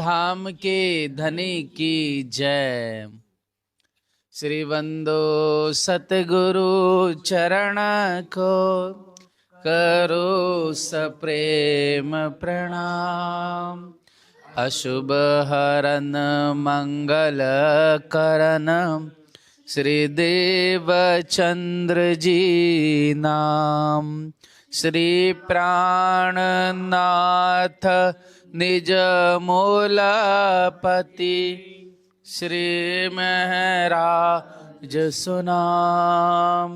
धाम के धनी की जय। श्री वंदो सतगुरु चरण को, करो सप्रेम प्रणाम। अशुभ हरन मंगल करन, श्री देव चंद्र जी नाम। श्री प्राणनाथ निज मूलपति, श्री महराज सुनाम।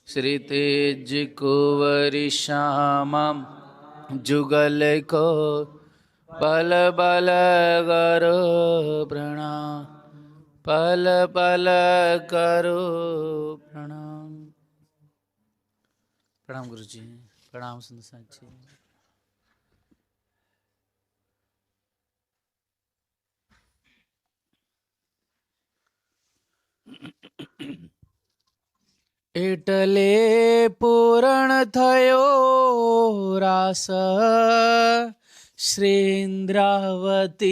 श्री तेज कुंवर श्याम जुगल को, पल पल करो प्रणाम, पल पल करो प्रणाम। प्रणाम गुरु जी, प्रणाम संत साथी। एटले पूरण थयो रास, श्रीन्द्रावती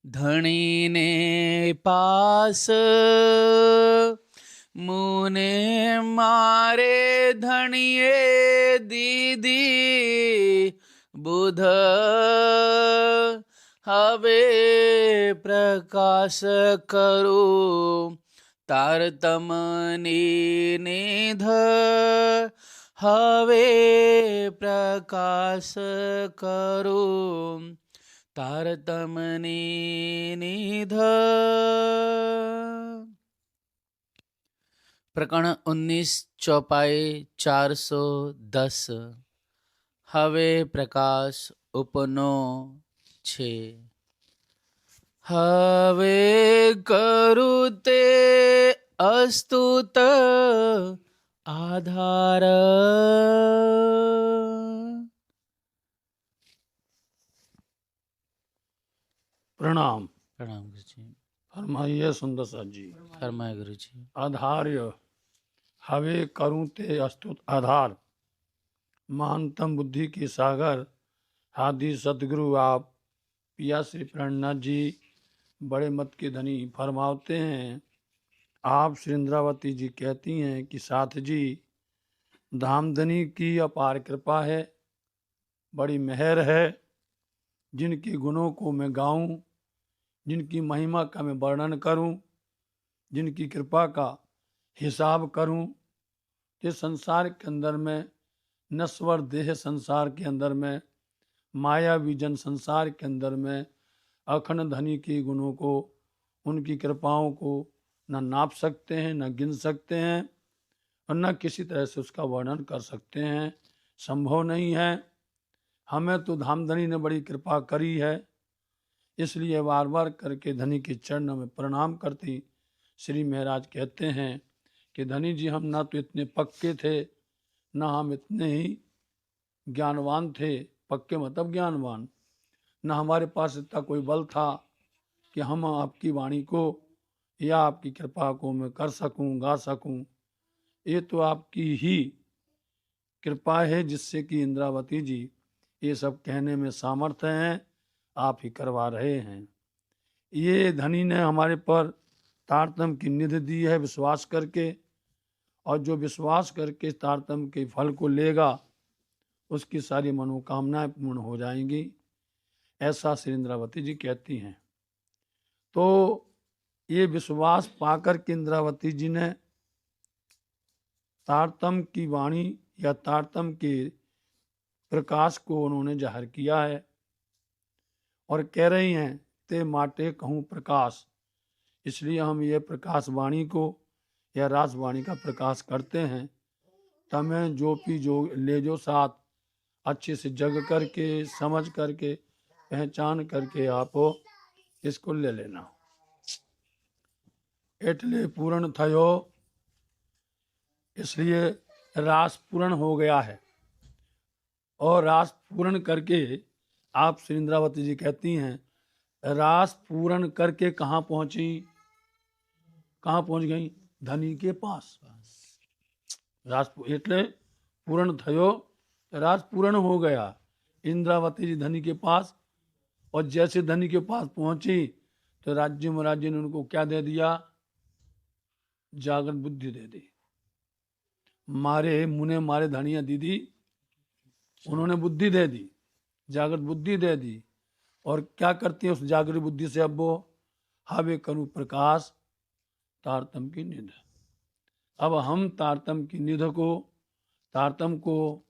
धणी ने पास। मुने मारे धणिये दीदी बुध, हवे प्रकाश करू तारतमनी निध। हवे प्रकाश करू तारतमनी निध। प्रकरण 19 चौपाई 410। हवे प्रकाश उपनो छे। हवे करुते अस्तुत आधार। प्रणाम। प्रणाम गुरु जी। फरमाइए सुंदर साथ जी। फरमाए गुरु जी। आधार्य हवे करूं ते अस्तुत आधार। महानतम बुद्धि की सागर आदि सतगुरु आप पिया श्री प्रणनाथ जी बड़े मत के धनी फरमावते हैं। आप श्री इंद्रावती जी कहती हैं कि साथ जी धामधनी की अपार कृपा है, बड़ी मेहर है। जिनके गुणों को मैं गाऊं, जिनकी महिमा का मैं वर्णन करूं, जिनकी कृपा का हिसाब करूं, इस संसार के अंदर में, नश्वर देह संसार के अंदर में, मायावी जन संसार के अंदर में अखंड धनी के गुणों को, उनकी कृपाओं को न नाप सकते हैं, न गिन सकते हैं और न किसी तरह से उसका वर्णन कर सकते हैं। संभव नहीं है। हमें तो धामधनी ने बड़ी कृपा करी है, इसलिए बार बार करके धनी के चरणों में प्रणाम करती श्री महाराज कहते हैं कि धनी जी हम ना तो इतने पक्के थे, ना हम इतने ही ज्ञानवान थे। पक्के मतलब ज्ञानवान। ना हमारे पास इतना कोई बल था कि हम आपकी वाणी को या आपकी कृपा को मैं कर सकूं, गा सकूं। ये तो आपकी ही कृपा है जिससे कि इंद्रावती जी ये सब कहने में सामर्थ्य हैं। आप ही करवा रहे हैं। ये धनी ने हमारे पर तारतम्य की निधि दी है विश्वास करके, और जो विश्वास करके तारतम्य के फल को लेगा उसकी सारी मनोकामनाएं पूर्ण हो जाएंगी, ऐसा श्री इंद्रावती जी कहती हैं। तो ये विश्वास पाकर के इंद्रावती जी ने तारतम्य की वाणी या तारतम्य के प्रकाश को उन्होंने जाहिर किया है और कह रही हैं ते माटे कहूँ प्रकाश। इसलिए हम ये प्रकाश वाणी को या रासवाणी का प्रकाश करते हैं। तमें जो पी जो ले जो साथ अच्छे से जग करके, समझ करके, पहचान करके आप इसको ले लेना। एटले पूर्ण थयो, इसलिए रास पूर्ण हो गया है। और रास पूर्ण करके आप श्री इंद्रावती जी कहती हैं, रास पूर्ण करके कहाँ पहुंची, कहाँ पहुंच गई? धनी के पास। रास एटले पूर्ण थयो, रास पूर्ण हो गया। इंद्रावती जी धनी के पास और जैसे धनी के पास पहुंची तो राज्य महाराज ने उनको क्या दे दिया? जागृत बुद्धि दे दी। मारे मुने मारे धनिया दीदी, उन्होंने बुद्धि दे दी, जागृत बुद्धि दे दी। और क्या करती है उस जागृत बुद्धि से? अब वो हवे करूं प्रकाश तारतम की निध। अब हम तारतम की निध को, तारतम को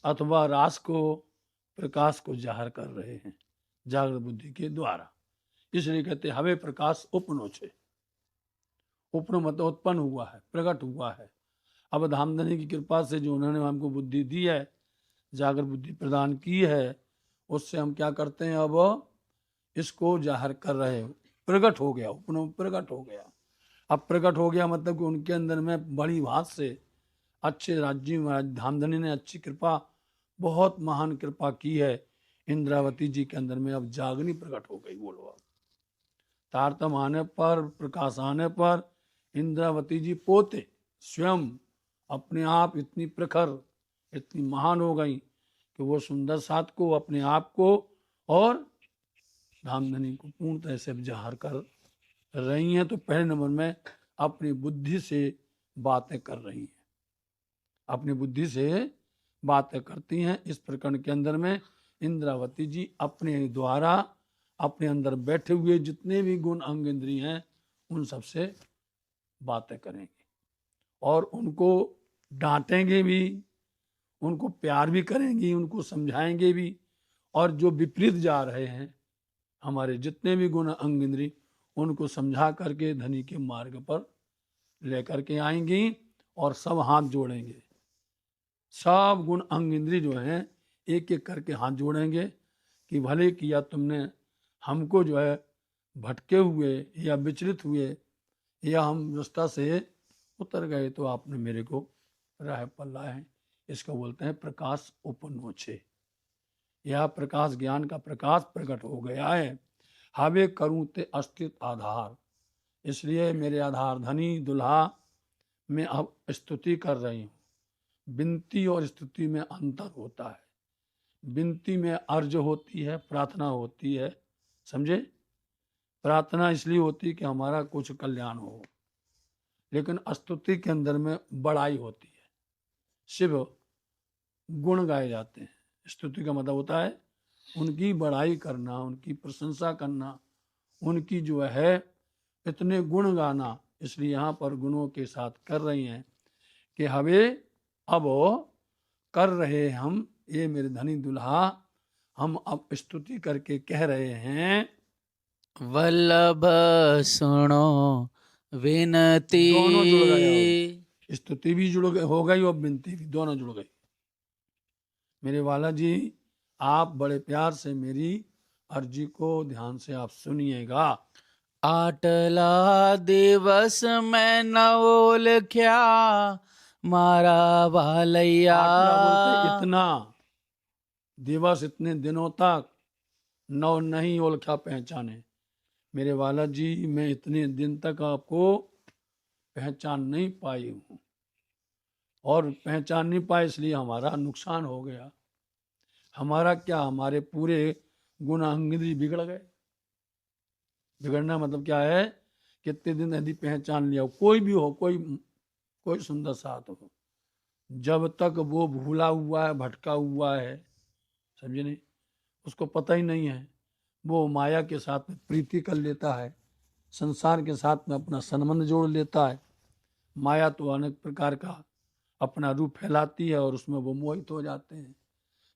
अथवा रास को, प्रकाश को जाहिर कर रहे हैं जागृत बुद्धि के द्वारा। इसलिए कहते हैं हवे प्रकाश उपनो छे। उपनो मतलब उत्पन्न हुआ है, प्रकट हुआ है। अब धामधनी की कृपा से जो उन्होंने हमको बुद्धि दी है, जागृत बुद्धि प्रदान की है, उससे हम क्या करते हैं? अब इसको जाहिर कर रहे हो। प्रकट हो गया, उपनो प्रकट हो गया। अब प्रकट हो गया मतलब कि उनके अंदर में बड़ी भात से अच्छे राज्य महाराज धामधनी ने अच्छी कृपा, बहुत महान कृपा की है इंद्रावती जी के अंदर में। अब जागनी प्रकट हो गई। बोलो अब तारतम आने पर, प्रकाश आने पर इंद्रावती जी पोते स्वयं अपने आप इतनी प्रखर, इतनी महान हो गई कि वो सुंदर साथ को, अपने आप को और धामधनी को पूर्णतः से जाहिर कर रही हैं। तो पहले नंबर में अपनी बुद्धि से बातें कर रही हैं, अपनी बुद्धि से बातें करती हैं। इस प्रकरण के अंदर में इंद्रावती जी अपने द्वारा अपने अंदर बैठे हुए जितने भी गुण अंग इंद्रिय हैं उन सबसे बातें करेंगे और उनको डांटेंगे भी, उनको प्यार भी करेंगी, उनको समझाएंगे भी। और जो विपरीत जा रहे हैं हमारे जितने भी गुण अंग इंद्रिय, उनको समझा करके धनी के मार्ग पर लेकर के आएंगी और सब हाथ जोड़ेंगे। सब गुण अंग इंद्रिय जो हैं एक एक करके हाथ जोड़ेंगे कि भले किया तुमने, हमको जो है भटके हुए या विचलित हुए या हम रास्ता से उतर गए तो आपने मेरे को राह पर लाए हैं। इसको बोलते हैं प्रकाश उपनोछे। यह प्रकाश ज्ञान का प्रकाश प्रकट हो गया है। हावे करूं ते अस्तित्व आधार। इसलिए मेरे आधार धनी दुल्हा में अब स्तुति कर रही हूँ। विनती और स्तुति में अंतर होता है। विनती में अर्ज होती है, प्रार्थना होती है, समझे? प्रार्थना इसलिए होती है कि हमारा कुछ कल्याण हो, लेकिन स्तुति के अंदर में बड़ाई होती है, शिव गुण गाए जाते हैं। स्तुति का मतलब होता है उनकी बड़ाई करना, उनकी प्रशंसा करना, उनकी जो है इतने गुण गाना। इसलिए यहाँ पर गुणों के साथ कर रही हैं कि हवे अब कर रहे हम, ये मेरे धनी दुल्हा, हम अब स्तुति करके कह रहे हैं वल्लभ सुनो विनती। दोनों जुड़ गए। स्तुति भी जुड़ गई, हो गई, और विनती भी, दोनों जुड़ गई। मेरे वाला जी, आप बड़े प्यार से मेरी अर्जी को ध्यान से आप सुनिएगा। आटला दिवस में नवोलख्या मारा वालैया। आटला बोलते इतना दिवस, इतने दिनों तक नव नहीं ओलखा पहचाने। मेरे वाला जी, मैं इतने दिन तक आपको पहचान नहीं पाई हूँ, और पहचान नहीं पाए इसलिए हमारा नुकसान हो गया। हमारा क्या, हमारे पूरे गुण अंग इंद्रिय बिगड़ गए। बिगड़ना मतलब क्या है? कितने दिन यदि पहचान लिया, कोई भी हो, कोई सुंदर साथ हो, जब तक वो भूला हुआ है, भटका हुआ है, समझे नहीं, उसको पता ही नहीं है, वो माया के साथ में प्रीति कर लेता है, संसार के साथ में अपना संबंध जोड़ लेता है। माया तो अनेक प्रकार का अपना रूप फैलाती है और उसमें वो मोहित हो जाते हैं।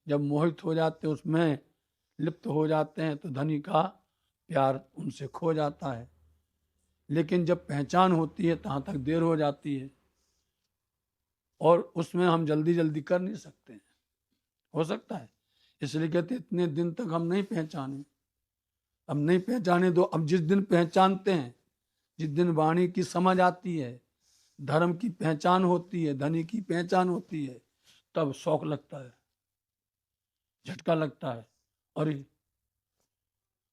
जब मोहित हो जाते हैं, उसमें लिप्त हो जाते हैं, तो धनी का प्यार उनसे खो जाता है। लेकिन जब पहचान होती है तहाँ तक देर हो जाती है और उसमें हम जल्दी जल्दी कर नहीं सकते हैं। हो सकता है, इसलिए कहते इतने दिन तक हम नहीं पहचाने। अब नहीं पहचाने तो अब जिस दिन पहचानते हैं, जिस दिन वाणी की समझ आती है, धर्म की पहचान होती है, धनी की पहचान होती है, तब शौक लगता है, झटका लगता है। अरे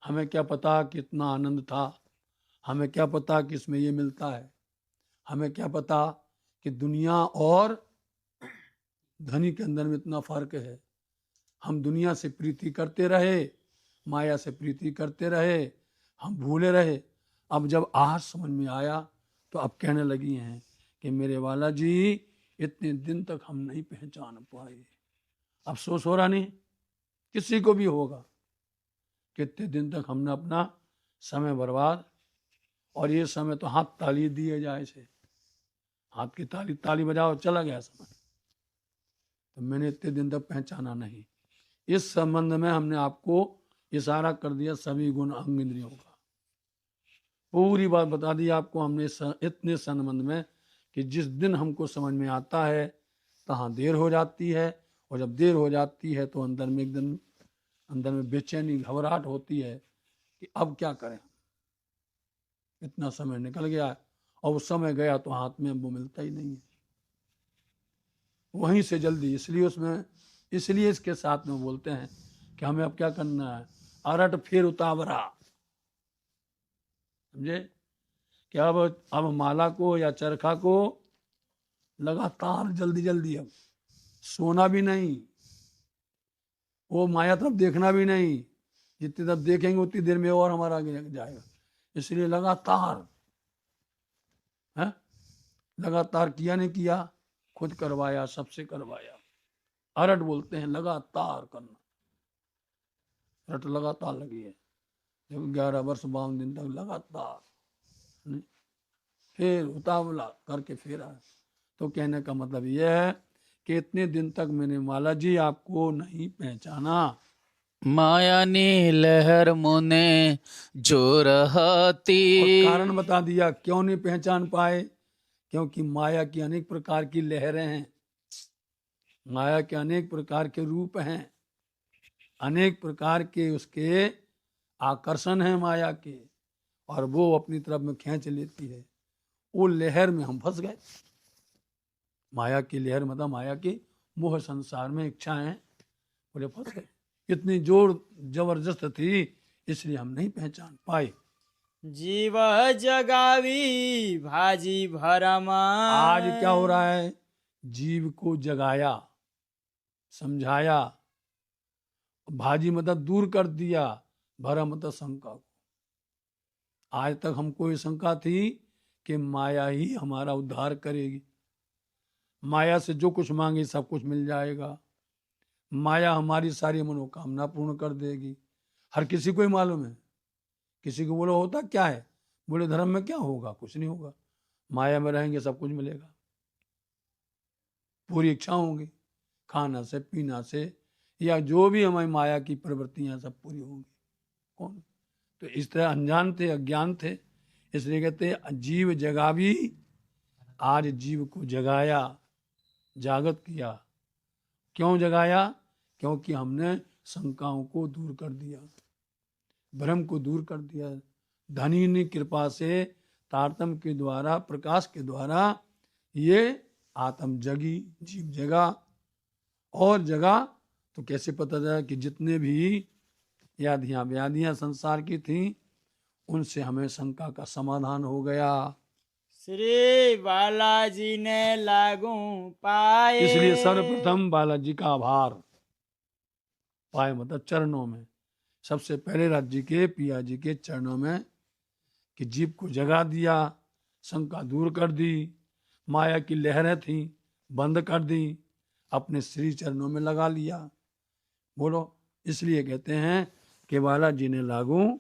हमें क्या पता कि इतना आनंद था, हमें क्या पता कि इसमें ये मिलता है, हमें क्या पता कि दुनिया और धनी के अंदर में इतना फर्क है। हम दुनिया से प्रीति करते रहे माया से प्रीति करते रहे, हम भूले रहे। अब जब आज समझ में आया तो अब कहने लगी हैं कि मेरे वाला जी, इतने दिन तक हम नहीं पहचान पाए। अफसोस हो रहा नहीं, किसी को भी होगा। कितने दिन तक हमने अपना समय बर्बाद, और ये समय तो हाथ ताली दिए जाए से, हाथ की ताली ताली बजाओ चला गया समय। तो मैंने इतने दिन तक पहचाना नहीं। इस संबंध में हमने आपको इशारा कर दिया सभी गुण अंग इंद्रियों का, पूरी बात बता दी आपको हमने इतने संबंध में कि जिस दिन हमको समझ में आता है तहाँ देर हो जाती है, और जब देर हो जाती है तो अंदर में एकदम अंदर में बेचैनी घबराहट होती है कि अब क्या करें, इतना समय निकल गया और उस समय गया तो हाथ में वो मिलता ही नहीं है वहीं से जल्दी। इसलिए इसके साथ में बोलते हैं कि हमें अब क्या करना है, अरट फिर उतावरा। समझे कि अब माला को या चरखा को लगातार जल्दी जल्दी, अब सोना भी नहीं, वो माया तरफ देखना भी नहीं, जितनी तरफ देखेंगे उतनी देर में और हमारा आगे जाएगा। इसलिए लगातार है, लगातार किया नहीं किया, खुद करवाया, सबसे करवाया। अरट बोलते हैं लगातार करना, रट लगातार लगी है। जब 11 वर्ष 52 दिन तक लगातार, फिर उतावला करके फिर आया। तो कहने का मतलब यह है कि इतने दिन तक मैंने माला जी आपको नहीं पहचाना। माया नी लहर मुने जो और रहती। कारण बता दिया क्यों नहीं पहचान पाए, क्योंकि माया की अनेक प्रकार की लहरें हैं, माया के अनेक प्रकार के रूप हैं, अनेक प्रकार के उसके आकर्षण हैं माया के, और वो अपनी तरफ में खींच लेती है। वो लहर में हम फंस गए। माया की लहर मतलब माया की मोह संसार में इच्छाएं, बोले फंस गए। इतनी जोर जबरदस्त थी, इसलिए हम नहीं पहचान पाए। जीव जगावी भाजी भरमा। आज क्या हो रहा है, जीव को जगाया, समझाया, भाजी मतलब दूर कर दिया, भरा मतलब शंका को। आज तक हमको ये शंका थी कि माया ही हमारा उद्धार करेगी, माया से जो कुछ मांगे सब कुछ मिल जाएगा, माया हमारी सारी मनोकामना पूर्ण कर देगी। हर किसी को ही मालूम है। किसी को बोलो होता क्या है, बोले धर्म में क्या होगा, कुछ नहीं होगा, माया में रहेंगे सब कुछ मिलेगा, पूरी इच्छा होंगी, खाना से पीना से या जो भी हमारी माया की प्रवृत्तियां सब पूरी होंगी। कौन? तो इस तरह अनजान थे, अज्ञान थे, इसलिए कहते जीव जगा भी। आज जीव को जगाया, जागृत किया। क्यों जगाया? क्योंकि हमने शंकाओं को दूर कर दिया, भ्रम को दूर कर दिया। धनी ने कृपा से तारतम के द्वारा, प्रकाश के द्वारा ये आत्म जगी, जीव जगा। और जगा तो कैसे पता चला कि जितने भी यादियां व्याधियां संसार की थी उनसे हमें शंका का समाधान हो गया। श्री बालाजी ने लागू पाए। इसलिए सर्वप्रथम बालाजी का आभार। पाए मतलब चरणों में, सबसे पहले राज्य के पिया जी के चरणों में, कि जीव को जगा दिया, शंका दूर कर दी, माया की लहरें थी बंद कर दी, अपने श्री चरणों में लगा लिया। बोलो, इसलिए कहते हैं कि बालाजी ने लागू,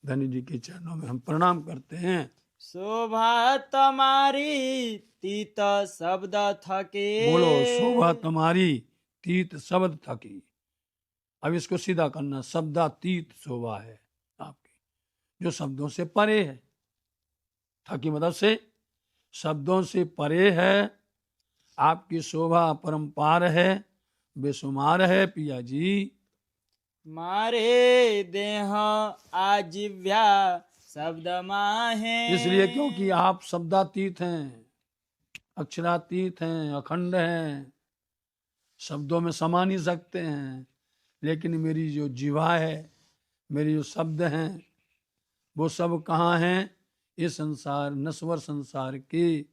धनी जी के चरणों में हम प्रणाम करते हैं। शोभा तुम्हारी तीत शब्द थके। बोलो, शोभा तुम्हारी तीत शब्द थकी। अब इसको सीधा करना, शब्दातीत शोभा है आपकी, जो शब्दों से परे है। थकी मतलब से शब्दों से परे है। आपकी शोभा परम्पार है, बेशुमार है पिया जी। मारे देह आजीव्या शब्द माहे। इसलिए क्योंकि आप शब्दातीत हैं, अक्षरातीत हैं, अखंड हैं, शब्दों में समा नहीं सकते हैं। लेकिन मेरी जो जीवा है, मेरे जो शब्द हैं, वो सब कहाँ हैं? ये संसार, नश्वर संसार की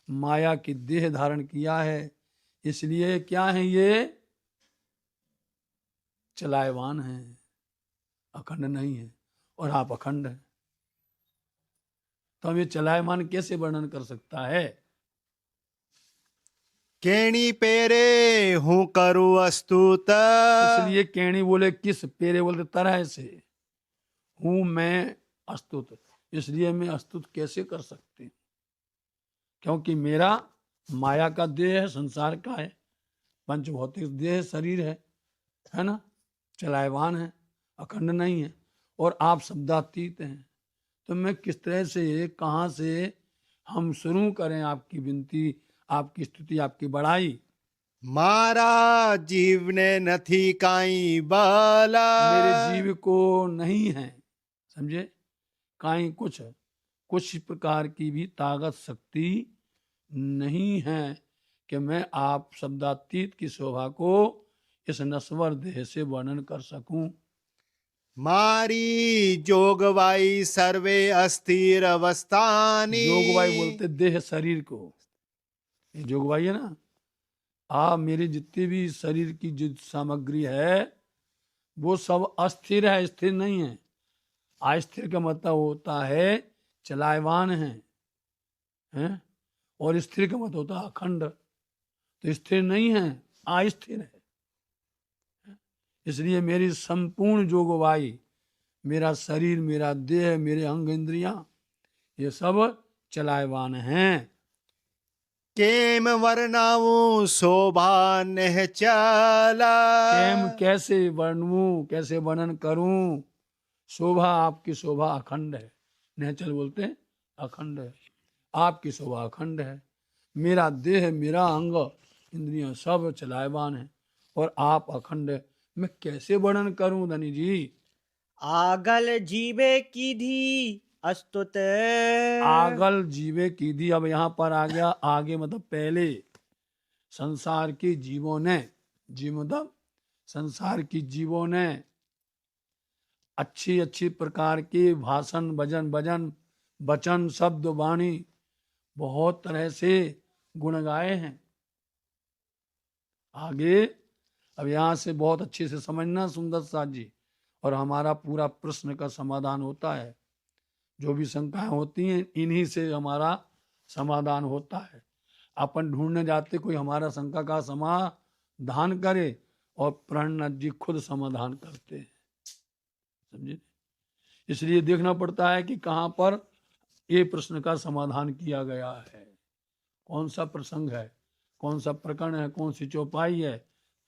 माया की देह धारण किया है। इसलिए क्या है? ये चलायवान हैं, अखंड नहीं है और आप अखंड हैं। तो हम ये चलायमान कैसे वर्णन कर सकता है? केणी पेरे हूँ करूँ अस्तुत। इसलिए केणी बोले किस, पेरे बोलते तरह से, हूं मैं अस्तुत, इसलिए मैं अस्तुत कैसे कर सकते हैं? क्योंकि मेरा माया का देह है, संसार का है, पंचभौतिक देह शरीर है ना, चलायमान है, अखंड नहीं है, और आप शब्दातीत हैं। तो मैं किस तरह से, कहाँ से हम शुरू करें आपकी विनती, आपकी स्तुति, आपकी बड़ाई? मारा जीव ने नथी काई बाला। मेरे जीव को नहीं है, समझे, काई कुछ प्रकार की भी ताकत शक्ति नहीं है कि मैं आप शब्दातीत की शोभा को इस नश्वर देह से वर्णन कर सकूं। मारी जोगवाई सर्वे अस्थिर अवस्थानी। जोगवाई बोलते देह शरीर को, ये जोगवाई है ना। मेरी जितनी भी शरीर की जो सामग्री है वो सब अस्थिर है, स्थिर नहीं है। अस्थिर का मतलब होता है चलायमान है? और स्थिर का मतलब होता है अखंड। तो स्थिर नहीं है, अस्थिर है। इसलिए मेरी संपूर्ण जोगवाई, मेरा शरीर, मेरा देह, मेरे अंग इंद्रियां, ये सब चलायमान हैं। केम वर्णाऊं शोभा नेह चला। केम कैसे वर्णूं, कैसे वर्णन करूं? शोभा, आपकी शोभा अखंड है। नेचल बोलते हैं अखंड है, आपकी शोभा अखंड है। मेरा देह, मेरा अंग इंद्रियां सब चलायमान है और आप अखंड है। मैं कैसे वर्णन करूं धनी जी? आगल जीवे कीधी अस्तुत। आगल जीवे कीधी, अब यहाँ पर आ गया आगे, मतलब पहले संसार के जीवों ने, जीव मतलब संसार की जीवों ने अच्छी अच्छी प्रकार के भाषण, वचन, शब्द, वाणी, बहुत तरह से गुण गाए हैं। आगे अब यहाँ से बहुत अच्छे से समझना सुंदर साथ जी, और हमारा पूरा प्रश्न का समाधान होता है। जो भी शंकाएं होती हैं इन्हीं से हमारा समाधान होता है। अपन ढूंढने जाते कोई हमारा शंका का समाधान करे, और प्राणनाथ जी खुद समाधान करते हैं, समझे। इसलिए देखना पड़ता है कि कहाँ पर ये प्रश्न का समाधान किया गया है, कौन सा प्रसंग है, कौन सा प्रकरण है, कौन सी चौपाई है।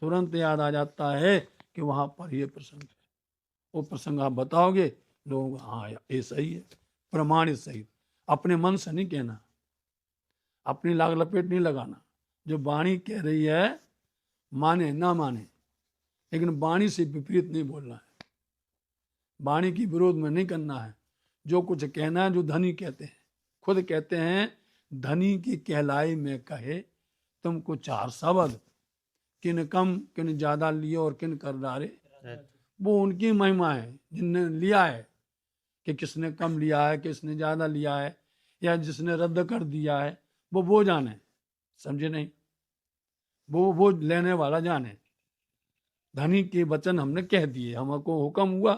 तुरंत याद आ जाता है कि वहां पर ये प्रसंग है। वो प्रसंग आप बताओगे, लोग हाँ ये सही है, प्रमाणित सही। अपने मन से नहीं कहना, अपनी लाग लपेट नहीं लगाना। जो वाणी कह रही है माने ना माने, लेकिन वाणी से विपरीत नहीं बोलना है, वाणी की विरोध में नहीं करना है। जो कुछ कहना है, जो धनी कहते हैं, खुद कहते हैं धनी की कहलाई में कहे तुमको चार शब्द, किन कम किन ज्यादा लिए और किन कर डारे। वो उनकी महिमा है जिनने लिया है, कि किसने कम लिया है, किसने ज्यादा लिया है, या जिसने रद्द कर दिया है, वो जाने, समझे नहीं। वो लेने वाला जाने। धनी के वचन हमने कह दिए, हमको हुक्म हुआ,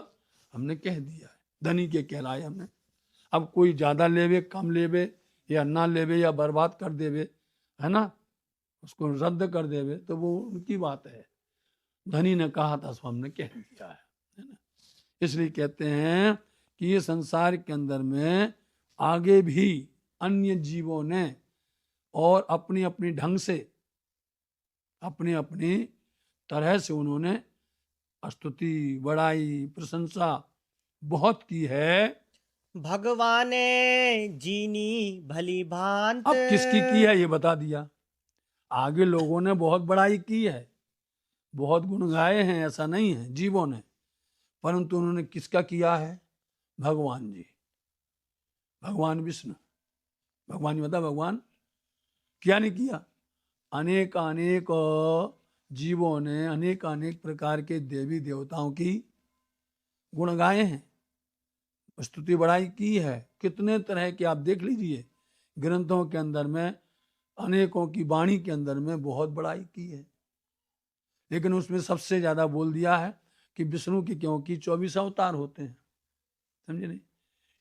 हमने कह दिया है, धनी के कहलाए हमने। अब कोई ज्यादा लेवे, कम लेवे, या ना लेवे, या बर्बाद कर देवे, है ना, उसको रद्द कर देवे, तो वो उनकी बात है। धनी ने कहा था सो हमने कह दिया है ना। इसलिए कहते हैं कि ये संसार के अंदर में आगे भी अन्य जीवों ने और अपनी अपनी ढंग से, अपनी अपनी तरह से उन्होंने स्तुति, बड़ाई, प्रशंसा बहुत की है। भगवाने जीनी भली भांत। अब किसकी की है ये बता दिया। आगे लोगों ने बहुत बड़ाई की है, बहुत गुण गाए हैं, ऐसा नहीं है जीवों ने, परंतु उन्होंने किसका किया है? भगवान जी, भगवान विष्णु। भगवान जी मतलब भगवान क्या नहीं किया? अनेक अनेक जीवों ने अनेक अनेक प्रकार के देवी देवताओं की गुण गाए हैं, स्तुति बड़ाई की है। कितने तरह के आप देख लीजिए, ग्रंथों के अंदर में, अनेकों की वाणी के अंदर में बहुत बड़ाई की है, लेकिन उसमें सबसे ज्यादा बोल दिया है कि विष्णु की, क्योंकि 24 अवतार होते हैं, समझे नहीं।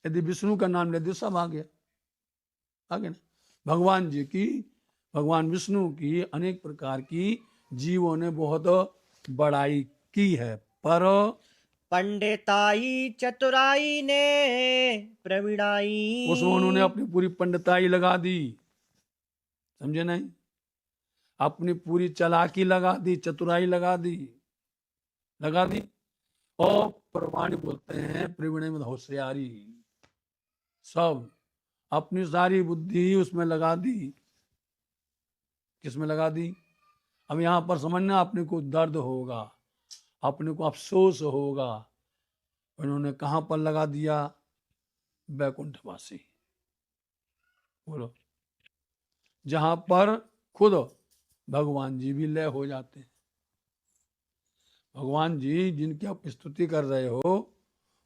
यदि विष्णु का नाम ले दे सब आ गया, आगे ना। भगवान जी की, भगवान विष्णु की अनेक प्रकार की जीवों ने बहुत बड़ाई की है, पर पंडिताई चतुराई ने प्रवीणाई। उसमें उन्होंने अपनी पूरी पंडिताई लगा दी, समझे नहीं, अपनी पूरी चालाकी लगा दी, चतुराई लगा दी, और प्रमाण बोलते हैं प्रवीण में होशियारी, सब अपनी सारी बुद्धि उसमें लगा दी। किसमें लगा दी? अब यहाँ पर समझना, अपने को दर्द होगा, अपने को अफसोस होगा, उन्होंने कहाँ पर लगा दिया? बैकुंठवासी, बोलो, जहां पर खुद भगवान जी भी लय हो जाते हैं। भगवान जी जिनकी आप स्तुति कर रहे हो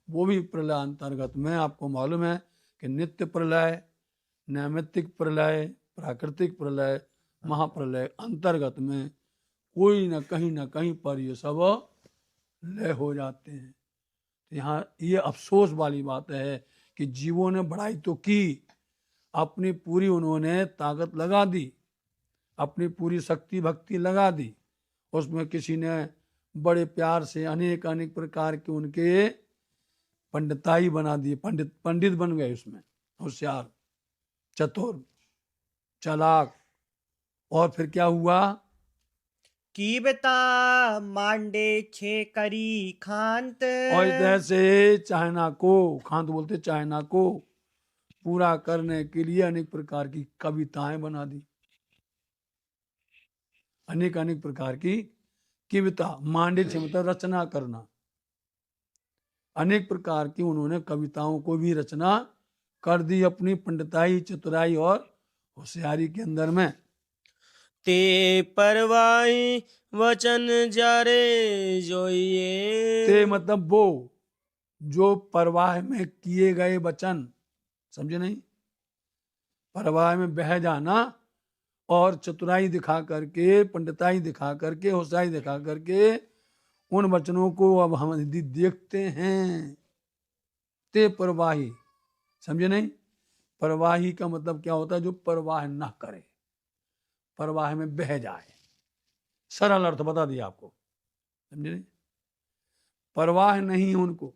वो भी प्रलय अंतर्गत में, आपको मालूम है कि नित्य प्रलय, नैमित्तिक प्रलय, प्राकृतिक प्रलय, महाप्रलय अंतर्गत में कोई न कहीं पर ये सब लय हो जाते हैं। यहाँ ये अफसोस वाली बात है कि जीवों ने बड़ाई तो की, अपनी पूरी उन्होंने ताकत लगा दी, अपनी पूरी शक्ति भक्ति लगा दी, उसमें किसी ने बड़े प्यार से अनेक अनेक प्रकार के उनके पंडिताई बना दी, पंडित बन गए, उसमें होशियार, चतुर, चालाक। और फिर क्या हुआ? कीबता मांडे छे करी खांत। और जैसे चाइना को, खांत बोलते चाइना को पूरा करने के लिए अनेक प्रकार की कविताएं बना दी, अनेक अनेक प्रकार की कविता, मांडे छे मतलब रचना करना, अनेक प्रकार की उन्होंने कविताओं को भी रचना कर दी अपनी पंडिताई, चतुराई और होशियारी के अंदर में। ते परवाई वचन जारे जोइए। ते मतलब वो जो परवाह में किए गए वचन, समझे नहीं, परवाह में बह जाना और चतुराई दिखा करके, पंडिताई दिखा करके, होशियारी दिखा करके उन वचनों को अब हम यदि देखते हैं, ते परवाही, समझे नहीं। परवाही का मतलब क्या होता है? जो परवाह न करे, परवाह में बह जाए, सरल अर्थ बता दिया आपको, समझे नहीं। परवाह नहीं है उनको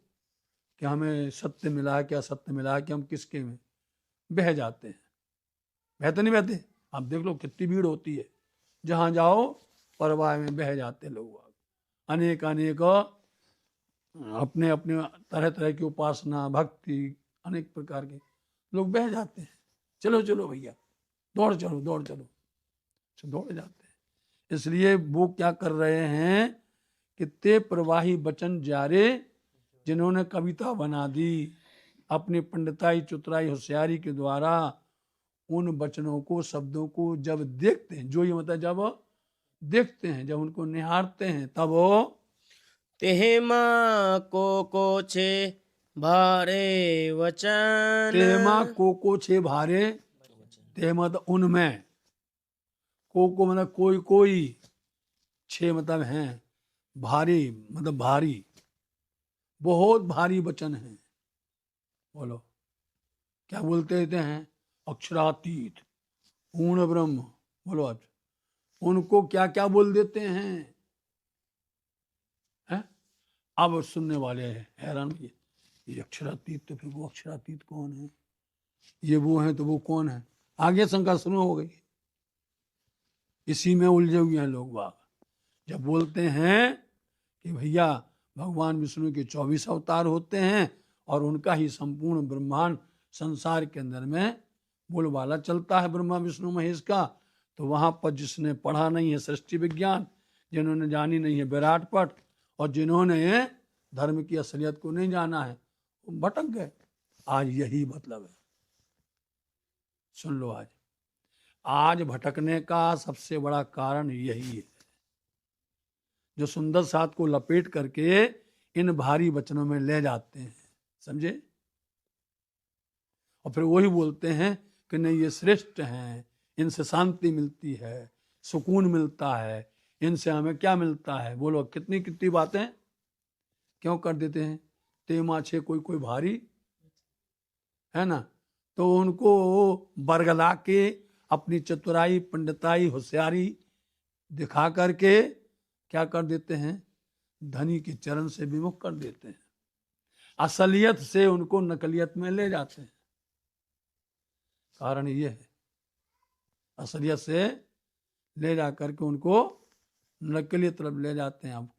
कि हमें सत्य मिला है, क्या सत्य मिला है, कि हम किसके में बह जाते हैं। बहते नहीं बहते? आप देख लो कितनी भीड़ होती है, जहां जाओ परवाह में बह जाते लोग, अनेक अनेक अपने अपने तरह तरह की उपासना, भक्ति, अनेक प्रकार के लोग बह जाते हैं। चलो चलो भैया, दौड़ चलो, दौड़ चलो, दौड़ जाते हैं। इसलिए वो क्या कर रहे हैं कि ते प्रवाही वचन जारे, जिन्होंने कविता बना दी अपनी पंडिताई, चतुराई, होशियारी के द्वारा, उन वचनों को, शब्दों को जब देखते हैं, जो ये मतलब जब देखते हैं, जब उनको निहारते हैं, तब वो तेमा को छे भारे वचन। तेमा को छे भारे, ते मतलब उनमें, को मतलब कोई कोई, छे मतलब हैं, भारी मतलब भारी, बहुत भारी वचन है। बोलो क्या बोलते रहते हैं? अक्षरातीत, पूर्ण ब्रह्म। बोलो आज उनको क्या क्या बोल देते हैं, है? अब सुनने वाले हैं हैरान, ये अक्षरातीत, तो फिर वो अक्षरातीत कौन है? ये वो है तो वो कौन है? आगे शंका शुरू हो गई, इसी में उलझे हुए हैं लोग बाग। जब बोलते हैं कि भैया भगवान विष्णु के 24 अवतार होते हैं और उनका ही संपूर्ण ब्रह्मांड संसार के अंदर में बोलबाला चलता है, ब्रह्मा विष्णु महेश का, तो वहां पर जिसने पढ़ा नहीं है सृष्टि विज्ञान, जिन्होंने जानी नहीं है विराट पट, और जिन्होंने धर्म की असलियत को नहीं जाना है, वो भटक गए। आज यही मतलब है, सुन लो, आज भटकने का सबसे बड़ा कारण यही है, जो सुंदर साथ को लपेट करके इन भारी वचनों में ले जाते हैं, समझे। और फिर वही बोलते हैं कि नहीं ये श्रेष्ठ हैं, इनसे शांति मिलती है, सुकून मिलता है, इनसे हमें क्या मिलता है। बोलो कितनी कितनी बातें क्यों कर देते हैं? तेमा छे कोई कोई भारी, है ना, तो उनको बरगला के अपनी चतुराई, पंडिताई, होशियारी दिखा करके क्या कर देते हैं? धनी के चरण से विमुख कर देते हैं। असलियत से उनको नकलियत में ले जाते हैं। कारण ये है, असलियत से ले जा करके उनको नकलियत तरफ ले जाते हैं।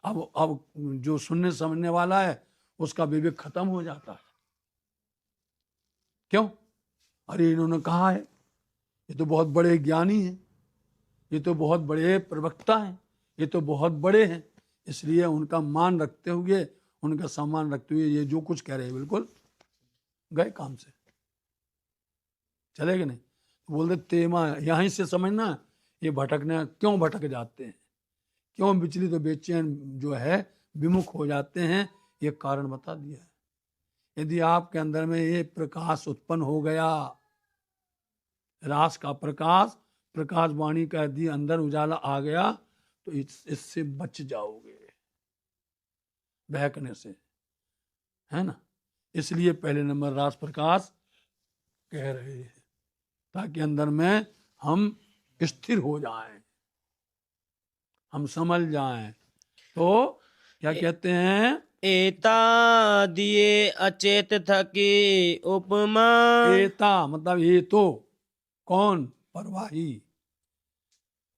अब जो सुनने समझने वाला है उसका विवेक खत्म हो जाता है। क्यों? अरे इन्होंने कहा है, ये तो बहुत बड़े ज्ञानी हैं, ये तो बहुत बड़े प्रवक्ता हैं, ये तो बहुत बड़े हैं, इसलिए उनका मान रखते हुए, उनका सम्मान रखते हुए ये जो कुछ कह रहे हैं बिल्कुल गए काम से। चलेगा नहीं? बोलते तेमा, यहीं से समझना ये भटकने क्यों भटक जाते हैं, क्यों विचलित बेचैन जो है विमुख हो जाते हैं, ये कारण बता दिया है। यदि आपके अंदर में ये प्रकाश उत्पन्न हो गया, रास का प्रकाश, प्रकाश वाणी का यदि अंदर उजाला आ गया, तो इससे बच जाओगे बहकने से, है ना। इसलिए पहले नंबर रास प्रकाश कह रहे हैं, ताकि अंदर में हम स्थिर हो जाएं, हम समझ जाएं। तो क्या कहते हैं? एता दिए अचेत थकी उपमा। एता मतलब ये तो कौन? परवाही।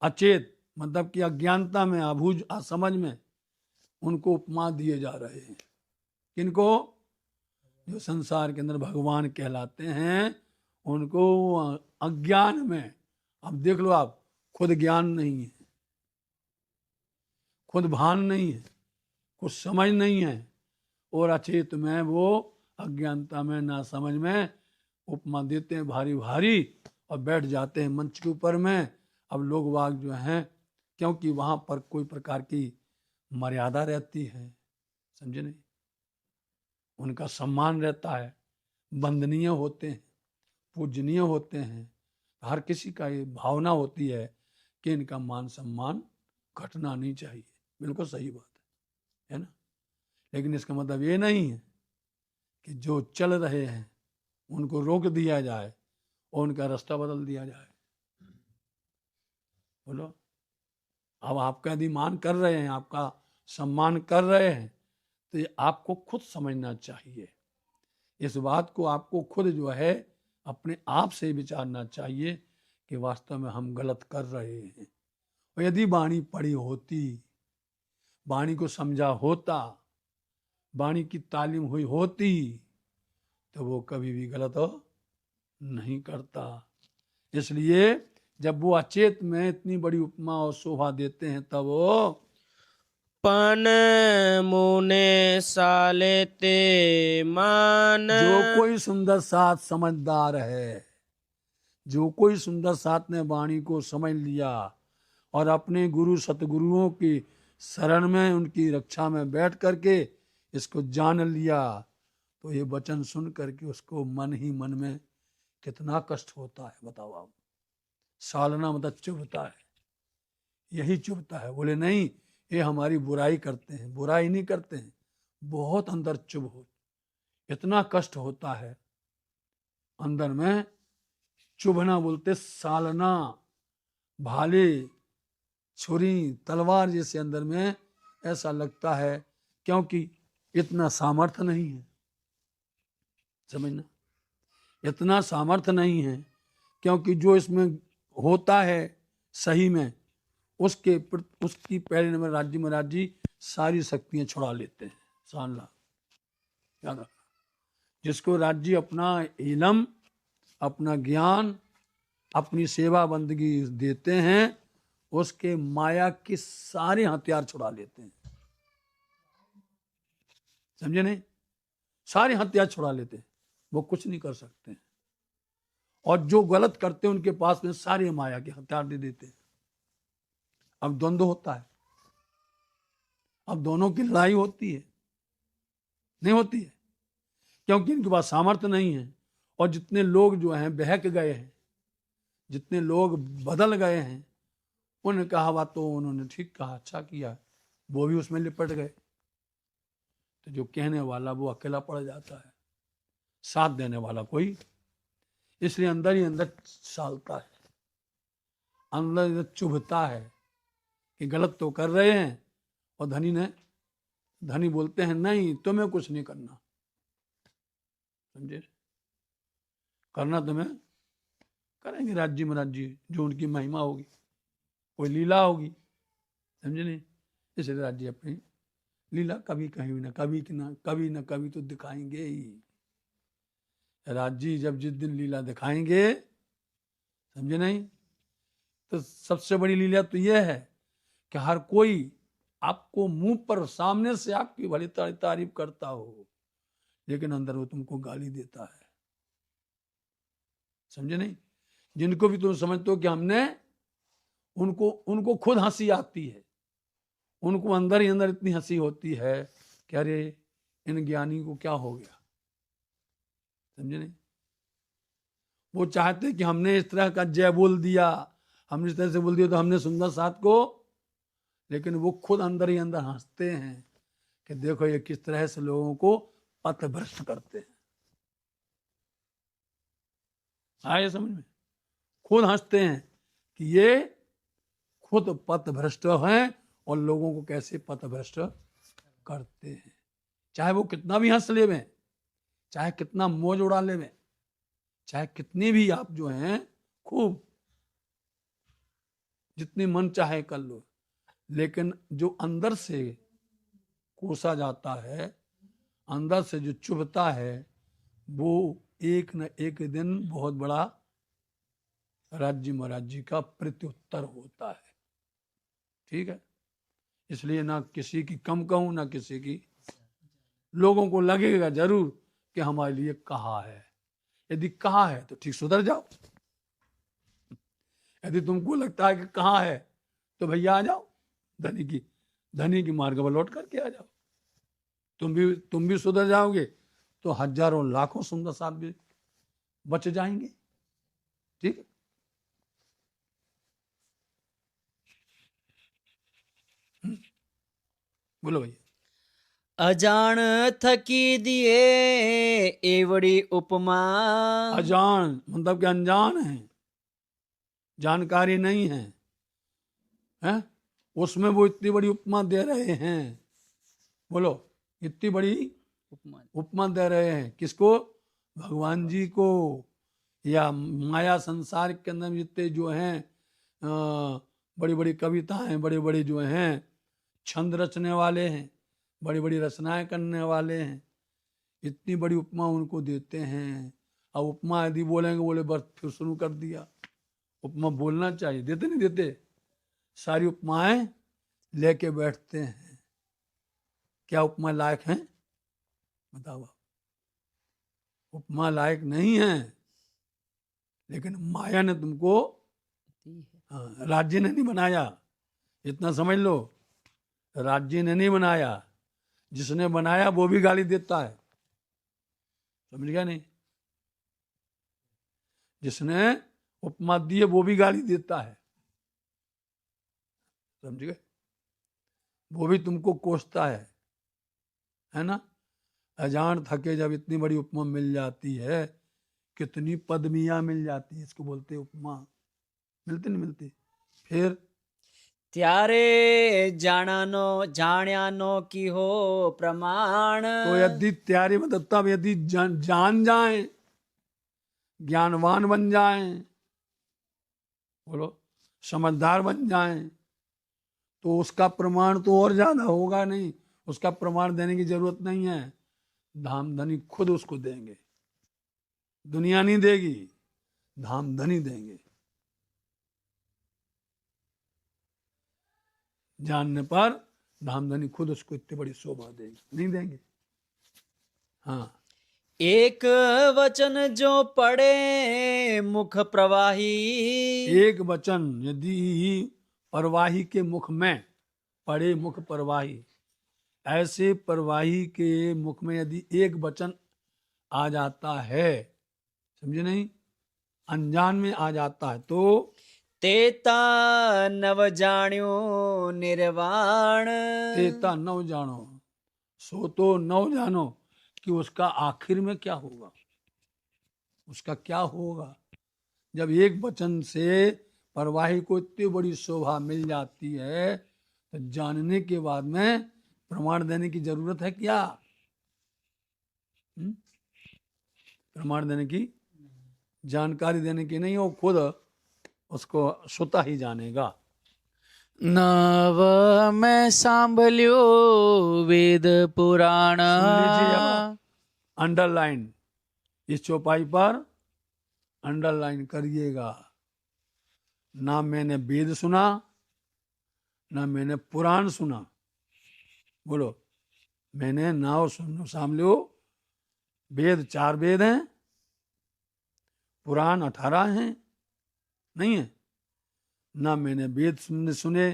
अचेत मतलब कि अज्ञानता में, अबूझ असमझ में उनको उपमा दिए जा रहे हैं। किनको? जो संसार के अंदर भगवान कहलाते हैं उनको अज्ञान में। अब देख लो, आप खुद ज्ञान नहीं है, खुद भान नहीं है, कुछ समझ नहीं है, और अचेत में वो अज्ञानता में, ना समझ में उपमा देते हैं भारी भारी, और बैठ जाते हैं मंच के ऊपर में। अब लोग वाग जो हैं, क्योंकि वहां पर कोई प्रकार की मर्यादा रहती है, समझे नहीं, उनका सम्मान रहता है, वंदनीय होते हैं, पूजनीय होते हैं, हर किसी का ये भावना होती है कि इनका मान सम्मान घटना नहीं चाहिए। बिल्कुल सही बात है ना। लेकिन इसका मतलब ये नहीं है कि जो चल रहे हैं उनको रोक दिया जाए और उनका रास्ता बदल दिया जाए। बोलो, अब आपका यदि मान कर रहे हैं, आपका सम्मान कर रहे हैं, तो ये आपको खुद समझना चाहिए। इस बात को आपको खुद जो है अपने आप से विचारना चाहिए कि वास्तव में हम गलत कर रहे हैं। और यदि वाणी पढ़ी होती, वाणी को समझा होता, वाणी की तालीम हुई होती, तो वो कभी भी गलत नहीं करता। इसलिए जब वो अचेत में इतनी बड़ी उपमा और शोभा देते हैं, तब वो पन मुने साले ते मान। जो कोई सुंदर साथ समझदार है, जो कोई सुंदर साथ ने वाणी को समझ लिया और अपने गुरु सतगुरुओं की शरण में, उनकी रक्षा में बैठ करके इसको जान लिया, तो ये वचन सुन करके उसको मन ही मन में कितना कष्ट होता है, बताओ आप। सालना मतलब चुभता है, यही चुभता है। बोले नहीं, ये हमारी बुराई करते हैं, बुराई नहीं करते हैं, बहुत अंदर चुभ हो, इतना कष्ट होता है अंदर में। चुभना बोलते सालना, भाले, छुरी, तलवार जैसे अंदर में ऐसा लगता है, क्योंकि इतना सामर्थ्य नहीं है, समझना, इतना सामर्थ्य नहीं है, क्योंकि जो इसमें होता है सही में, उसकी पहले नंबर राज्य महाराज जी सारी शक्तियां छुड़ा लेते हैं। साला याद रखना, जिसको राज्य अपना इलम, अपना ज्ञान, अपनी सेवा बंदगी देते हैं, उसके माया के सारे हथियार छुड़ा लेते हैं, समझे नहीं, सारे हथियार छुड़ा लेते हैं, वो कुछ नहीं कर सकते हैं। और जो गलत करते हैं उनके पास में सारे माया के हथियार दे देते हैं। अब द्वंद्व होता है, अब दोनों की लड़ाई होती है, नहीं होती है, क्योंकि इनके पास सामर्थ्य नहीं है। और जितने लोग जो हैं बहक गए हैं, जितने लोग बदल गए हैं, उन्होंने कहा बात तो उन्होंने ठीक कहा, अच्छा किया, वो भी उसमें लिपट गए। तो जो कहने वाला वो अकेला पड़ जाता है, साथ देने वाला कोई, इसलिए अंदर ही अंदर सालता है, अंदर अंदर चुभता है कि गलत तो कर रहे हैं, और धनी बोलते हैं नहीं तुम्हें कुछ नहीं करना, समझे, करना तुम्हें करेंगे राज्य में राज्य, जो उनकी महिमा होगी, कोई लीला होगी, समझे नहीं, इसलिए राज्य अपनी लीला कभी कहीं ना कभी तो दिखाएंगे ही। राज्य जब जिस दिन लीला दिखाएंगे, समझे नहीं, तो सबसे बड़ी लीला तो यह है कि हर कोई आपको मुंह पर सामने से आपकी भली तारीफ करता हो, लेकिन अंदर वो तुमको गाली देता है, समझे नहीं। जिनको भी तुम समझते हो कि हमने उनको खुद हंसी आती है, उनको अंदर ही अंदर इतनी हंसी होती है कि अरे इन ज्ञानी को क्या हो गया, समझे नहीं। वो चाहते कि हमने इस तरह का जय बोल दिया, हमने इस तरह से बोल दिया तो हमने सुंदर साथ को, लेकिन वो खुद अंदर ही अंदर हंसते हैं कि देखो ये किस तरह से लोगों को पथभ्रष्ट करते हैं। आए समझ में, खुद हंसते हैं कि ये खुद पथभ्रष्ट हैं और लोगों को कैसे पथभ्रष्ट करते हैं। चाहे वो कितना भी हंस ले में, चाहे कितना मौज उड़ा ले में, चाहे कितनी भी आप जो हैं खूब जितनी मन चाहे कर लो, लेकिन जो अंदर से कोसा जाता है, अंदर से जो चुभता है, वो एक न एक दिन बहुत बड़ा राज्य महाराज्य का प्रत्युत्तर होता है। ठीक है, इसलिए ना किसी की कम कहूं ना किसी की, लोगों को लगेगा जरूर कि हमारे लिए कहा है, यदि कहा है तो ठीक सुधर जाओ, यदि तुमको लगता है कि कहाँ है तो भैया आ जाओ, धनी की मार्ग पर लौट करके आ जाओ, तुम भी सुधर जाओगे तो हजारों लाखों सुंदर साथ भी बच जाएंगे। ठीक है, बोलो भैया। अजान थकी दिए एवड़ी उपमा, अजान मतलब कि अनजान है, जानकारी नहीं है, हैं? उसमें वो इतनी बड़ी उपमा दे रहे हैं, बोलो इतनी बड़ी उपमा दे रहे हैं, किसको, भगवान जी को, या माया संसार के अंदर जितने जो हैं बड़ी बड़ी कविताएं, बड़े बड़े जो हैं छंद रचने वाले हैं, बड़ी बड़ी रचनाएं करने वाले हैं, इतनी बड़ी उपमा उनको देते हैं। अब उपमा यदि बोलेंगे, बोले बस फिर शुरू कर दिया, उपमा बोलना चाहिए, देते नहीं देते, सारी उपमाएं लेके बैठते हैं। क्या उपमा लायक हैं, बताओ, उपमा लायक नहीं है, लेकिन माया ने तुमको, राज्य ने नहीं बनाया, इतना समझ लो, राज्य ने नहीं बनाया, जिसने बनाया वो भी गाली देता है, समझ गया नहीं, जिसने उपमा दी है वो भी गाली देता है, समझ गए, वो भी तुमको कोसता है ना। अजान थके जब इतनी बड़ी उपमा मिल जाती है, कितनी पदमियां मिल जाती है, इसको बोलते उपमा, मिलती नहीं मिलती। फिर त्यारे जाण्यानो की हो प्रमाण, तो यदि त्यारी मतलब तब यदि जान जाए, ज्ञानवान बन जाए, बोलो समझदार बन जाए, तो उसका प्रमाण तो और ज्यादा होगा नहीं, उसका प्रमाण देने की जरूरत नहीं है, धाम धनी खुद उसको देंगे, दुनिया नहीं देगी, धाम धनी देंगे। जानने पर धाम धनी खुद उसको इतनी बड़ी शोभा देंगे, नहीं देंगे। हाँ, एक वचन जो पढ़े मुख प्रवाही, एक वचन यदि परवाही के मुख में पड़े, मुख परवाही, ऐसे परवाही के मुख में यदि एक वचन आ जाता है, समझे नहीं, अनजान में आ जाता है, तो तेता नव जाण्यो निर्वाण, तेता नव जानो, सो तो नौ जानो कि उसका आखिर में क्या होगा, उसका क्या होगा। जब एक वचन से परवाही को इतनी बड़ी शोभा मिल जाती है तो जानने के बाद में प्रमाण देने की जरूरत है क्या? प्रमाण देने की, जानकारी देने की नहीं, वो खुद उसको स्वतः ही जानेगा। नव में सांभल्यो वेद पुराण। सुन लीजिए अब, अंडरलाइन, इस चौपाई पर अंडरलाइन करिएगा। ना मैंने वेद सुना, ना मैंने पुराण सुना। बोलो, मैंने नाव सुन सामलो, वेद 4 वेद हैं, पुराण 18 हैं, नहीं है। ना मैंने वेद सुने,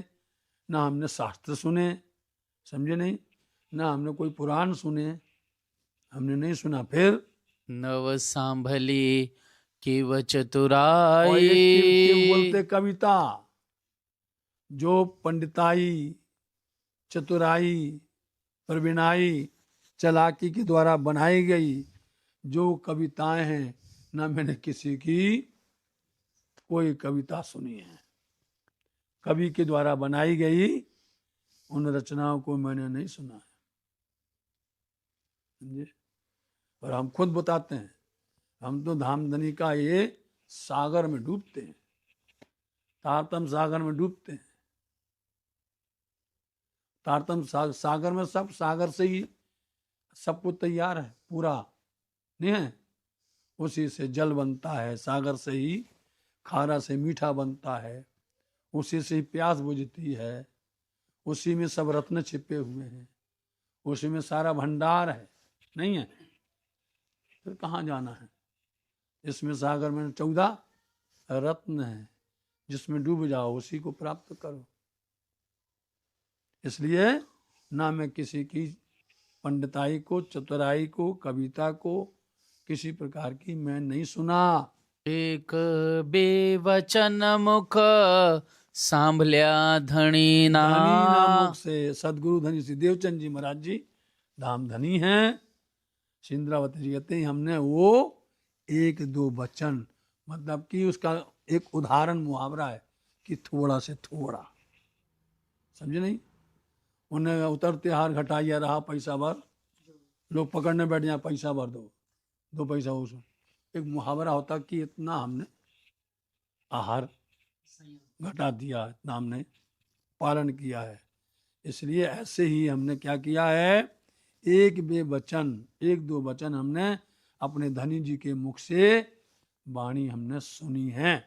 ना हमने शास्त्र सुने, समझे नहीं, ना हमने कोई पुराण सुने, हमने नहीं सुना। फिर नव सांभली केव और ये चतुराई। किम बोलते कविता, जो पंडिताई, चतुराई, प्रवीणाई, चालाकी के द्वारा बनाई गई जो कविताएं हैं, ना मैंने किसी की कोई कविता सुनी है। कवि के द्वारा बनाई गई उन रचनाओं को मैंने नहीं सुना है, समझे। और हम खुद बताते हैं, हम तो धामधनी का ये सागर में डूबते हैं, तारतम सागर में डूबते हैं। तारतम सागर में सब सागर से ही सब कुछ तैयार है, पूरा नहीं है। उसी से जल बनता है, सागर से ही खारा से मीठा बनता है, उसी से ही प्यास बुझती है, उसी में सब रत्न छिपे हुए हैं, उसी में सारा भंडार है, नहीं है। फिर कहाँ जाना है? इसमें सागर में 14 रत्न है, जिसमें डूब जाओ उसी को प्राप्त करो। इसलिए ना मैं किसी की पंडिताई को, चतुराई को, कविता को किसी प्रकार की मैं नहीं सुना। एक बेवचन मुख सांभल्या धनी ना। धनी नामुख से सदगुरु धनी श्री देवचंद जी महाराज जी धाम धनी हैं। सिंद्रावती जी कहते हैं हमने वो 1-2 वचन, मतलब कि उसका एक उदाहरण मुहावरा है कि थोड़ा से थोड़ा, समझे नहीं। उन्हें उतरते हार घटाइया रहा पैसा भर, लोग पकड़ने बैठ जाए पैसा भर दो, 2 पैसा उसमें। एक मुहावरा होता कि इतना हमने आहार घटा दिया, इतना हमने पालन किया है। इसलिए ऐसे ही हमने क्या किया है, 1-2 वचन हमने अपने धनी जी के मुख से वाणी हमने सुनी है।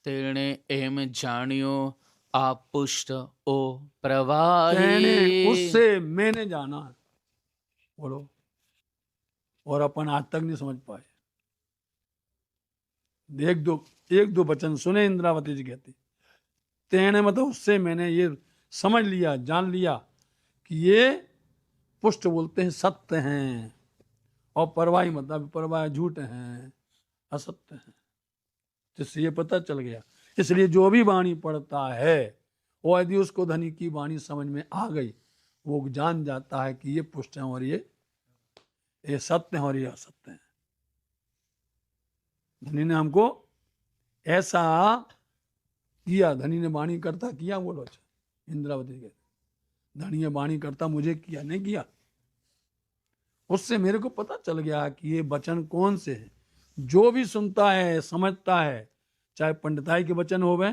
तेणे एम जानियो आप पुष्ट ओ प्रवाही। कहने उससे मैंने जाना है, बोलो, और अपन आज तक नहीं समझ पाए। 1-2 वचन सुने, इंद्रावती जी कहती तेने, मतलब उससे मैंने ये समझ लिया, जान लिया कि ये पुष्ट बोलते हैं सत्य हैं, और परवाही मतलब परवाह झूठ हैं, असत्य हैं, जिससे ये पता चल गया। इसलिए जो भी वाणी पढ़ता है वो यदि उसको धनी की वाणी समझ में आ गई, वो जान जाता है कि ये पुष्ट हैं और ये सत्य हैं और ये असत्य हैं। धनी ने हमको ऐसा किया, धनी ने वाणी करता किया, बोलो। अच्छा, इंद्रावती के धनी ने वाणी करता मुझे किया, नहीं किया। उससे मेरे को पता चल गया कि ये वचन कौन से हैं। जो भी सुनता है, समझता है, चाहे पंडिताई के वचन होवे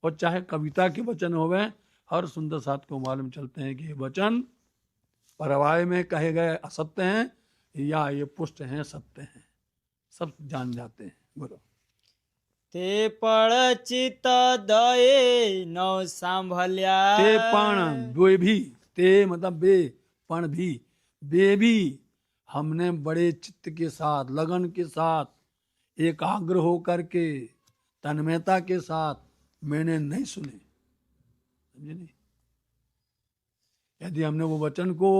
और चाहे कविता के वचन होवे, हर सुंदर साथ को मालूम चलते हैं कि ये वचन परवाय में कहे गए असत्य हैं या ये पुष्ट हैं, सत्य हैं, सब जान जाते हैं। बोलो। ते पड़ चित दये नौ सांभल्या। ते पण, वे भी, ते मतलब बे, पण भी, वे भी हमने बड़े चित्त के साथ, लगन के साथ, एकाग्र होकर के, तन्मयता के साथ मैंने नहीं सुने, समझे नहीं। यदि हमने वो वचन को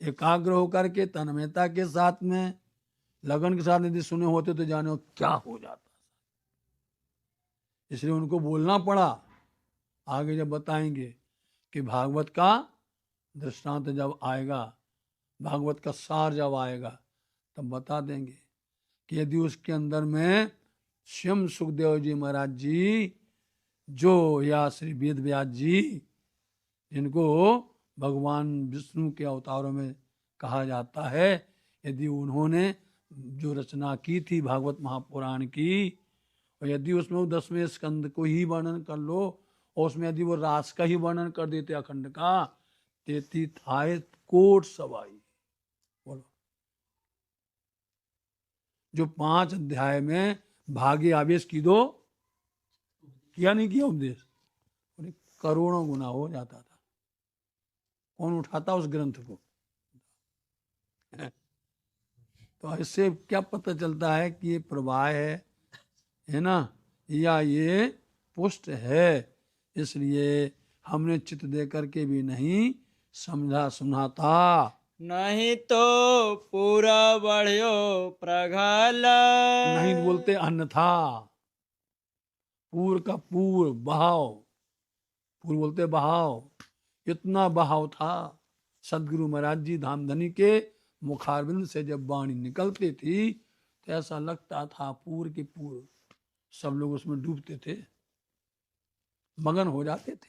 एकाग्र होकर के, तन्मयता के साथ में, लगन के साथ यदि सुने होते तो जाने क्या हो जाता। इसलिए उनको बोलना पड़ा। आगे जब बताएंगे कि भागवत का दृष्टांत जब आएगा भागवत का सार जब आएगा तब बता देंगे कि यदि उसके अंदर में स्वयं सुखदेव जी महाराज जी, जो या श्री वेद व्यास जी, जिनको भगवान विष्णु के अवतारों में कहा जाता है, यदि उन्होंने जो रचना की थी भागवत महापुराण की, और यदि उसमें वो 10वें स्कंद को ही वर्णन कर लो और उसमें यदि वो रास का ही वर्णन कर देते अखंड का, तेती थाए कोट सवाई। बोलो, जो 5 अध्याय में भाग्य आवेश की दो, किया नहीं किया उपदेश, करोड़ों गुना हो जाता था। कौन उठाता उस ग्रंथ को? तो इससे क्या पता चलता है कि ये प्रवाह है ना, या ये पुष्ट है। इसलिए हमने चित्त दे करके भी नहीं समझा सुना था। नहीं तो पूरा बढ़ियो प्रगल, नहीं बोलते अन्यथा, पूर का पूर बहाव, पूर बोलते बहाव, इतना बहाव था। सदगुरु महाराज जी धामधनी के मुखारबिंद से जब वाणी निकलती थी तो ऐसा लगता था पूर के पूर सब लोग उसमें डूबते थे, मगन हो जाते थे,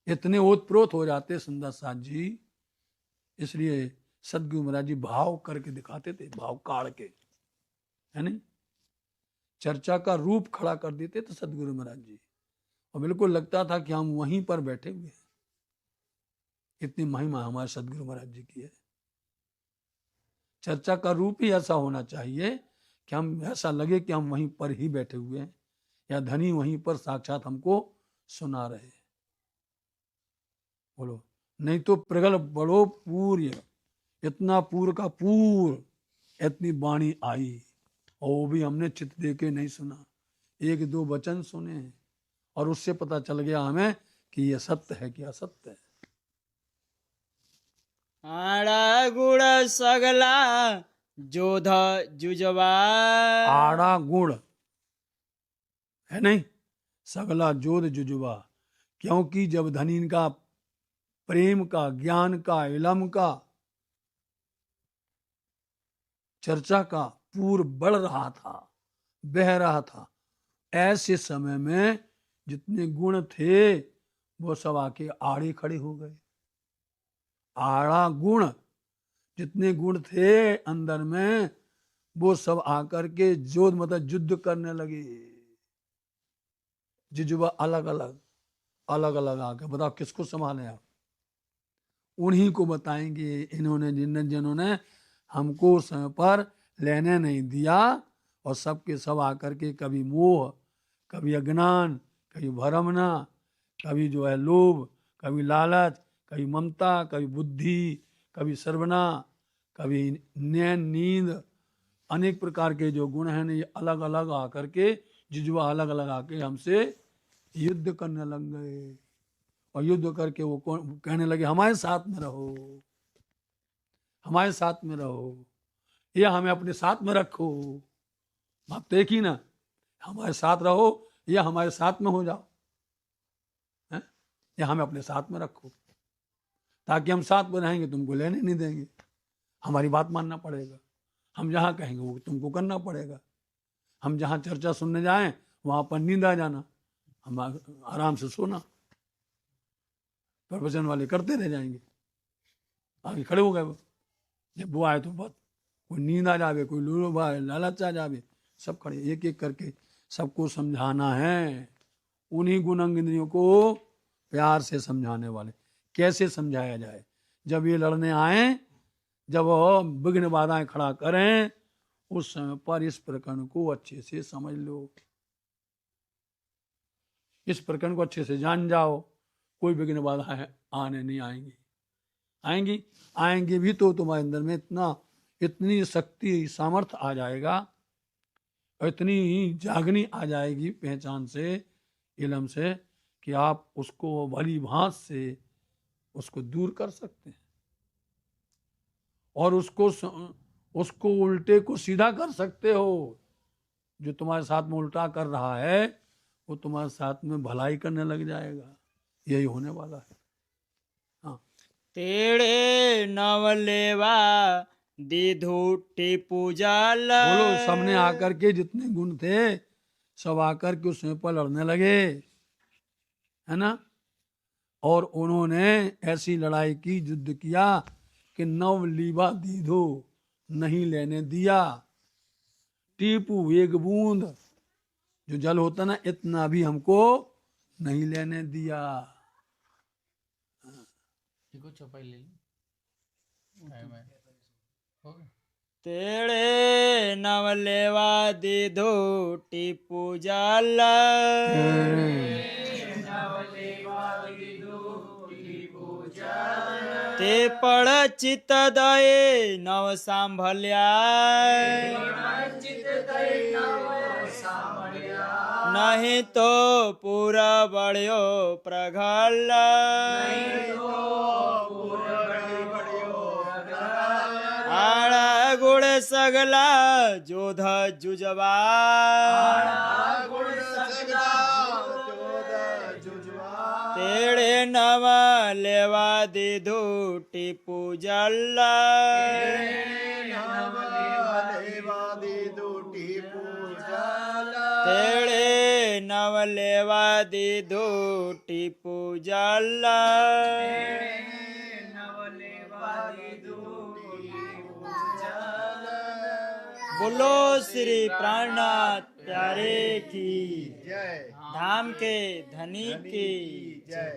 इतने ओतप्रोत हो जाते सुंदर साथ जी। इसलिए सदगुरु महाराज जी भाव करके दिखाते थे, भाव काढ़ के, है नहीं, चर्चा का रूप खड़ा कर देते थे सदगुरु महाराज जी, और बिल्कुल लगता था कि हम वहीं पर बैठे हुए हैं। इतनी महिमा हमारे सदगुरु महाराज जी की है। चर्चा का रूप ही ऐसा होना चाहिए कि हम ऐसा लगे कि हम वहीं पर ही बैठे हुए हैं, या धनी वहीं पर साक्षात हमको सुना रहे। बोलो, नहीं तो प्रगल बड़ो पूर्य, इतना पूर का पूर, इतनी वाणी आई और वो भी हमने चित्त दे के नहीं सुना, 1-2 वचन सुने और उससे पता चल गया हमें कि ये सत्य है कि असत्य है। आड़ा गुड़ सगला जोध जुजवा, आड़ा गुण है नहीं, सगला जोध जुजुबा, क्योंकि जब धनी का प्रेम का, ज्ञान का, इलम का, चर्चा का पूर बढ़ रहा था, बह रहा था, ऐसे समय में जितने गुण थे वो सब आके आड़े खड़े हो गए। आड़ा गुण, जितने गुण थे अंदर में वो सब आकर के जोध मतलब युद्ध करने लगे। जुजुबा अलग अलग आकर, बताओ किसको संभाले आप? उन्हीं को बताएंगे, इन्होंने जिन्होंने हमको समय पर लेने नहीं दिया, और सबके सब आकर के कभी मोह, कभी अज्ञान, कभी भरमना, कभी जो है लोभ, कभी लालच, कभी ममता, कभी बुद्धि, कभी सर्वना, कभी नैन नींद, अनेक प्रकार के जो गुण हैं ये अलग अलग आकर के, जुजुआ अलग अलग आके हमसे युद्ध करने लग गए। और युद्ध करके वो कहने लगे हमारे साथ में रहो, हमारे साथ में रहो, या हमें अपने साथ में रखो। बात तो एक ही ना, हमारे साथ रहो या हमारे साथ में हो जाओ, है? या हमें अपने साथ में रखो, ताकि हम साथ में रहेंगे, तुमको लेने नहीं देंगे, हमारी बात मानना पड़ेगा, हम जहाँ कहेंगे वो तुमको करना पड़ेगा। हम जहाँ चर्चा सुनने जाएं वहाँ पर नींद आ जाना, हम आराम से सोना, प्रवचन वाले करते रह जाएंगे, आगे खड़े हो गए वो, जब वो आए तो बात, कोई नींद आ जावे, कोई लोभ आए, लालच आ जावे, सब खड़े, एक एक करके सबको समझाना है। उन्हीं गुणांग इंद्रियों को प्यार से समझाने वाले। कैसे समझाया जाए? जब ये लड़ने आए, जब विघ्न बाधाएं खड़ा करें, उस समय पर इस प्रकरण को अच्छे से समझ लो, इस प्रकरण को अच्छे से जान जाओ, कोई विघ्न बाधाएं आने नहीं आएंगी। आएंगी भी तो तुम्हारे अंदर में इतनी शक्ति सामर्थ्य आ जाएगा, इतनी जागनी आ जाएगी पहचान से, इलम से, कि आप उसको भली भांत से उसको दूर कर सकते हैं और उसको उल्टे को सीधा कर सकते हो। जो तुम्हारे साथ में उल्टा कर रहा है वो तुम्हारे साथ में भलाई करने लग जाएगा, यही होने वाला है। हाँ, તેડે નવ લેવા દીધું ટીપુ જલ बोलो सबने आकर के जितने गुण थे सब आकर के उसमें पर लड़ने लगे, है ना। और उन्होंने ऐसी लड़ाई की, युद्ध किया कि नव लीवा दीधो नहीं लेने दिया। टीपू एक बूंद जो जल होता ना इतना भी हमको नहीं लेने दिया। देखो चौपाई ले लो टाइम है हो गया તેડે નવ લેવા દીધું ટીપુ જલ તે પળ ચિત્ત દયે નવ સાંભળ્યા નહીં તો પૂરા બળ્યો પ્રગલ આળા ગુણ સગલા જોધ જુજવા તેડે નવા લેવા દીધું ટીપુ જલ તેડે નવ લેવા દીધું ટીપુ જલ बोलो श्री प्राणनाथ प्यारे की जय धाम के धनी की जय।